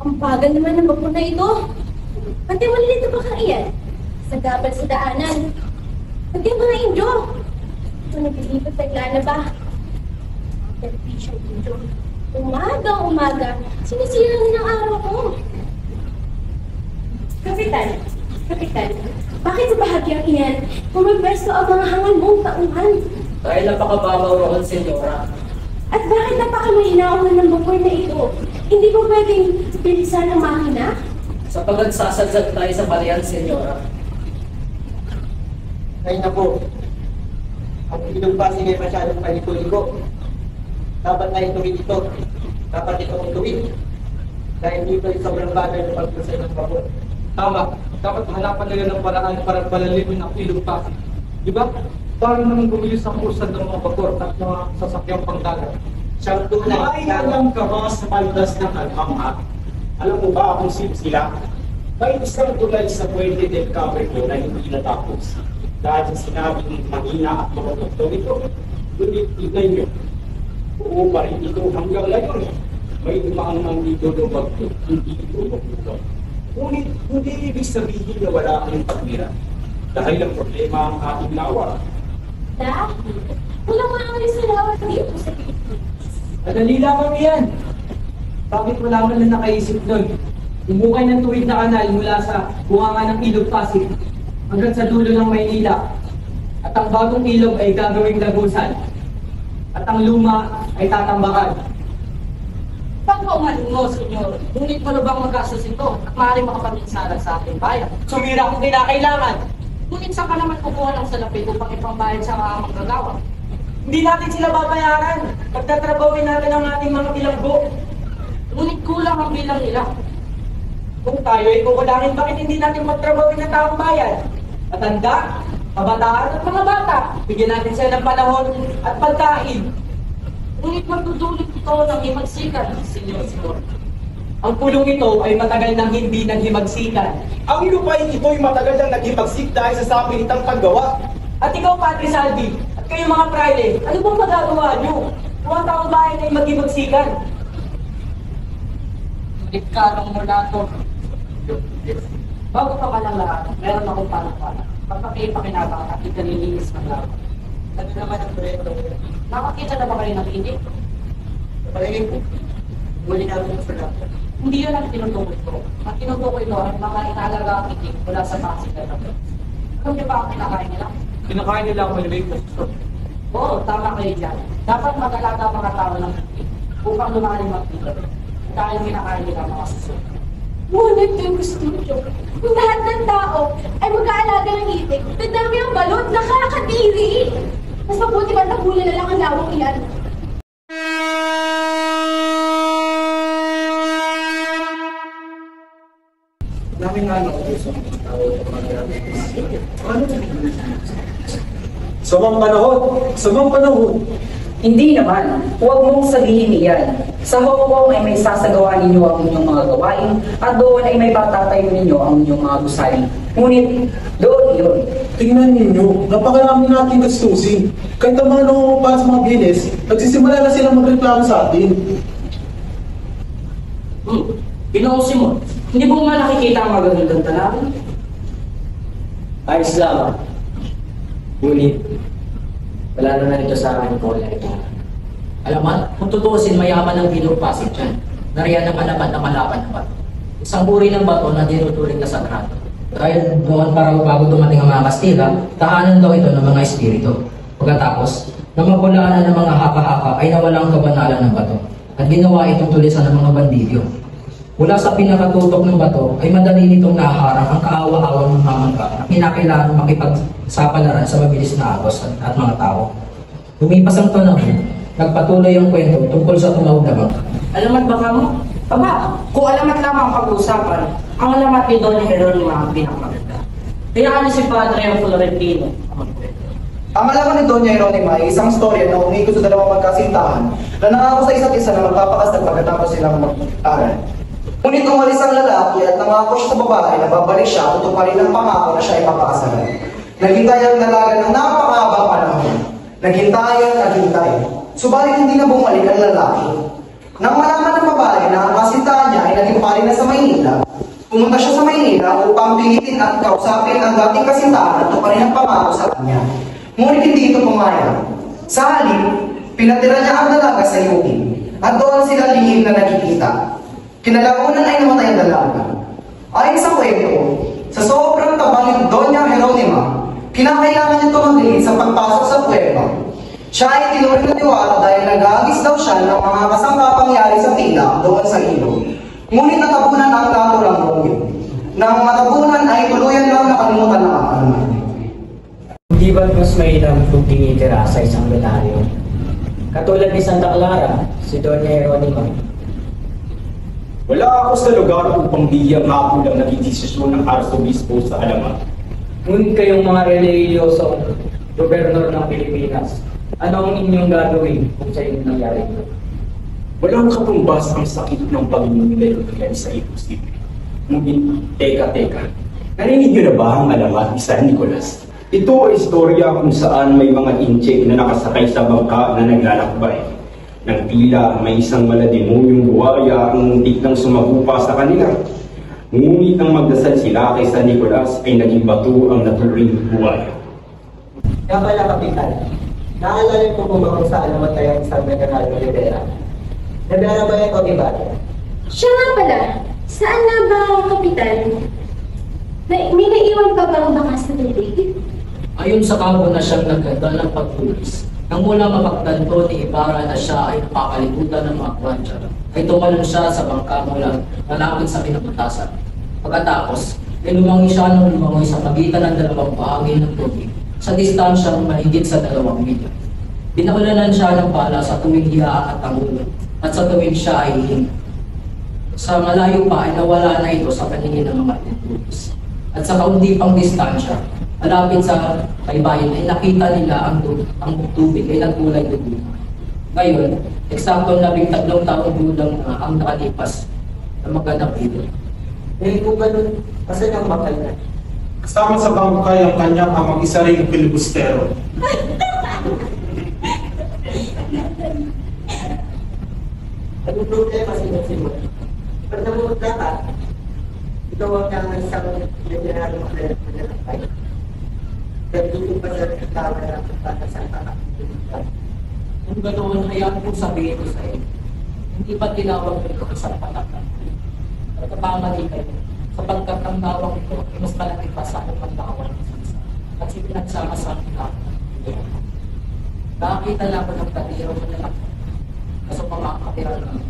Ang bagal naman ng bako na ito. Pati malilito ba ka iyan? Sa gabal sa daanan. Pati mga Indyo. Ito naglilipat na ba? Television Indyo. Umaga, sinisira na ng araw ko. Kapitan, bakit sa bahagyang iyan pumipwesto ang mga hangal mong tauhan? Dahil napakababaw roon, Senyora. At bakit napakamahinaon ng bukoy na ito? Hindi ba pwedeng bilisan ang makina? Sa pagsasadsad tayo sa balayan, Senyora. Ay naku, ang ilong pasing ay masyadong paliko-liko. Dapat na ituwid ito. Dapat itong ituwid. Dahil dito ay sobrang bagay ng pagpasay ng bako. Tama. Dapat hanapan nila ng paraan para palalimin ang ilong pasig. Diba? Para naman bumilis ang usad ng mga bakor at mga sasakyang pangdagat. Siyang tunay, alam ka ba sa paldas ng Alhama? Alam mo ba kung sino sila? May isang tulad sa Puente del Cabrero na hindi natapos. Dahil sa sinabing mahina at makatotoo ito, ngunit tignan niyo. Oo pa rin ito hanggang ngayon. May dumaan ng dito ng bagto, hindi ito mabuto. Ngunit hindi ibig sabihin na wala kang pagmira. Dahil ang problema ang ating lawa. Dahil walang maaari sa lawat dito sa Pilipinas. Madali lamang yan. Bakit wala man lang nakaisip nun? Umukay ng tuwid na kanal mula sa buhanga ng Ilog Pasig hanggang sa dulo ng Maynila. At ang bagong ilog ay gagawing lagusan. At ang luma ay tatambakan. Pagkaumaling mo, senyor, ngunit mo bang magastos ito at maaaring makapaminsalan sa ating bayan? Sumira kung kinakailangan. Ngunit saan ka naman kukuha ng salapi upang ipambayad sa mga manggagawa? Hindi natin sila babayaran. Pagtatrabawin natin ang ating mga bilanggo. Ngunit kulang ang bilang nila. Kung tayo ay kukulangin, bakit hindi natin magtrabawin ng taong bayan? Matanda, kabataan at mga bata. Bigyan natin sila ng panahon at pagkain. Ngunit magdudulot ito ng himagsikan, senyor. Ang pulong ito ay matagal nang hindi naghimagsikan. Ang lupain ito'y matagal nang naghimagsik dahil sa sapilitang paggawa. At ikaw, Padre Salvi, at kayo mga praile, ano bang magagawa nyo? Kung ang taong bayan ay maghimagsikan. Ngunit kalong mula ito. Bago pa ka ng lahat, meron akong panapala. Pagpakipakinabang at ikalilinis ng lahat. Ano naman ang proyekto? Nakakita na ba kayo ng hindi? Palagay ko, muli namin sa laptop. Hindi yun ang tinutukoy ko. Ang tinutukoy ko ay mga inaalaga ang itik mula sa Pasig na ito. Alam niyo ba ang kinakain nila? Kinakain nila ang maliliit na suso. Oo, tama kayo dyan. Dapat mag-alaga ang mga tao ng itik upang lumalim ang itik. Dahil kinakain nila ang mga suso. Ngunit yung gusto nyo, kung lahat ng tao ay mag-aalaga ng itik, dadami ang balot, nakakadiri. Mas mabuti ba tabulan na lang ang lawang iyan? Namin nga ako sa mga tao na mag-aalaga. Sa mga panahon, Hindi naman. Huwag mong sabihin iyan. Sa Hong Kong ay may sasagawa ninyo ang inyong mga gawain at doon ay may patatayo ninyo ang inyong mga gusali. Ngunit, doon iyon. tingnan ninyo, napakarami natin gastusin. Kahit ang mga nangungupa sa mga bilis, nagsisimula na silang magreklamo sa atin. Pinuusin mo. Hindi mo nga nakikita ang magagandang talakay? Ayos lamang. Ngunit, wala naman ito sa akin ko wala ito. Alam mo, kung tutuusin, mayaman ang Ilog Pasig dyan. Nariyan ang alaman na malaban na bato. Isang uri ng bato na dinuturing na sagrado. Dahil noon para bago dumating ang mga Kastila, tahanan daw ito ng mga espiritu. Pagkatapos, nang mapulaan ng mga haka-haka ay nawalang kabanalan ng bato at ginawa itong tulisan ng mga bandilyo. Mula sa pinakatutok ng bato ay madali nitong naharang ang kaawa-awang ng mamangka na kinakailangan makipagsapalaran sa mabilis na agos at mga tao. Lumipas ang panahon, nagpatuloy ang kwento tungkol sa tumawag na bangka. Alamat ba ka mo? Aba, kung alamat lamang ang pag-uusapan, ang alamat ni Don Jeronimo ang pinakamaganda. Kaya ano si Padre ang Florentino ang magkwento. Ang alaman ni Doña Jeronima ay isang storya na umikot sa dalawang magkasintahan na nangako sa isa't isa na magpapakasal pagkatapos silang mag-aral. Ngunit umalis ang lalaki at nangako siya sa babae na babalik siya at tutuparin ang pangako na siya ay mapakasalan. Naghintay ang dalaga ng napakahabang panahon. Naghintay at naghintay. Subalit hindi na bumalik ang lalaki. Nang malaman ng babae na ang kasintahan niya ay naging pari na sa Pumunta siya sa Maynila upang pilitin at kausapin ang dating kasintahan at tuparin ang pangako sa kanya. Ngunit hindi ito pumayag. Sa halip, pinatira niya ang dalaga sa yuki at doon sila lihim na nagkikita. Kinalabunan ay namatay ang dalaga. Ayon sa kwento, sa sobrang taba ni Doña Jeronima, kinakailangan nito magdilig sa pagpasok sa kuweba. Siya ay tinuring na diwata dahil nagagis daw siya ng mga kasangkapangyari sa tila doon sa ilog. Ngunit natabunan ang naturang bungin. Nang matabunan ay tuluyan lang nakalimutan ng akalaman. Hindi ba mas mainam kung tinitira sa isang lunario? Katulad ni Santa Clara, si Doña Jeronima. Wala ako sa lugar upang bigyan nga po lang naging desisyon ng Arsobispo sa alamat. Ngunit kayong mga reliyosong gobernador ng Pilipinas, ano ang inyong gagawin kung sa inyo nangyari ito? Walang katumbas ang sakit ng pagmumilay sa imposible. Ngunit, teka. Narinig niyo na ba ang alamat ni San Nicolas? Ito ay istorya kung saan may mga inche na nakasakay sa bangka na naglalakbay. Nang tila may isang malademonyong buwaya ang muntik nang sumagupa sa kanila. Ngunit nang magdasal sila kay San Nicolas ay naging bato ang naturing buwaya. Kaya pala, Kapitan, naalala ko po ba kung saan namatay ang isang General Rivera? Rivera ba ito, diba? Siya nga pala, saan nga ba, Kapitan? May naiwan pa bang bakas na tubig? Ayon sa kabo na siyang nagkanda ng pagpulis, nang mula mapagtanto ni Ibarra na siya ay napakalimutan ng mga kwancha, ay tumalon siya sa bangka mula malapit sa kinabutasan. Pagkatapos, ay lumangoy siya ng lumangoy sa pagitan ng dalawang bahagi ng tubig sa distansyang mahigit sa 2 milya. Binakulanan siya ng bala sa tuwing hilaan at tangulo at sa tuwing siya ay hihinga. Sa malayo pa ay nawala na ito sa paningin ng mga tulis. At sa kaunti pang distansya, malapit sa kaybayan ay nakita nila ang tubig ay nagkulay dugo. Ngayon, eksaktong 13 taong gulang na ang nakalipas na magandang ito. Eh, kung ganun, kasi nang bakal na. Kasama sa bangkay ang kanyang amang isa ring filibustero. Ang problema sinusimot. Pag namunod ka, ikaw ang kang isang general makalagay. Pero dito pa sa tawa na pagkakasang kakakita. Kung ganoon, hayaan kong sabihin ko sa iyo, hindi pa tinawag ito sa patakang. Nagkakamali kayo, sapagkat ang tawag ito ay mas malaki pa sa aking pagtawag ng sansa. At pinagsama sa akin na nakakita lang ako ng katiro sa lalaki. Kaso pamakakapira ng